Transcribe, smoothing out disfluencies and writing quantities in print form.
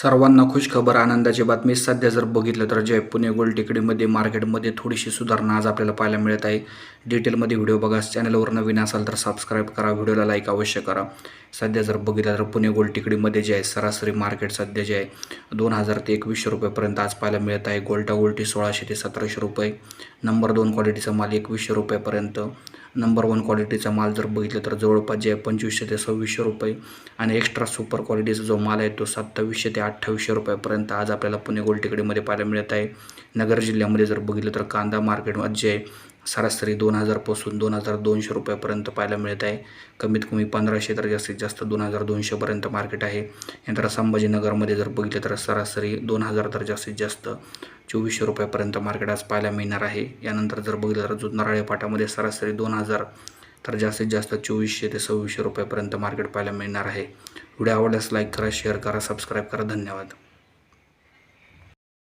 सर्वांना खुशखबर आनंदाची बातमी. सध्या जर बघितलं तर जे पुणे गोल्ड टेकडीमध्ये मार्केटमध्ये थोडीशी सुधारणा आज आपल्याला पाहायला मिळत आहे. डिटेलमध्ये व्हिडिओ बघा. चॅनलवर नवीन असाल तर सबस्क्राईब करा, व्हिडिओला लाईक अवश्य करा. सध्या जर बघितलं तर पुणे गोल्ड टेकडीमध्ये जे आहे सरासरी मार्केट सध्या जे आहे 2000 ते 2100 रुपयेपर्यंत आज पाहायला मिळत आहे. गोल्टा गोल्टी 1600 ते 1700 रुपये. नंबर 2 क्वालिटीचा माल 2100 रुपयापर्यंत. नंबर 1 क्वालिटीचा माल जर बघितलं तर जवळपास जे आहे 2500 ते 2600 रुपये. आणि एक्स्ट्रा सुपर क्वालिटीचा जो माल आहे तो 2700 ते 2800 रुपयापर्यंत आज आपल्याला पुणे गोल्ड टेकडीमध्ये पाहायला मिळत आहे. नगर जिल्ह्यामध्ये जर बघितलं तर कांदा मार्केटमध्ये जे सरासरी 2000 पासून 2200 रुपयापर्यंत पाहायला मिळत आहे. कमीत कमी 1500 तर जास्तीत जास्त 2200 पर्यंत मार्केट आहे. नंतर संभाजीनगरमध्ये जर बघितलं तर सरासरी 2000 तर जास्तीत जास्त 2400 रुपयापर्यंत मार्केट आज पाहायला मिळणार आहे. यानंतर जर बघितलं तर जुन्नर फाटामध्ये सरासरी 2000 तर जास्तीत जास्त 2400 ते 2600 रुपयापर्यंत मार्केट पाहायला मिळणार आहे. व्हिडिओ आवडल्यास लाईक करा, शेअर करा, सबस्क्राईब करा. धन्यवाद.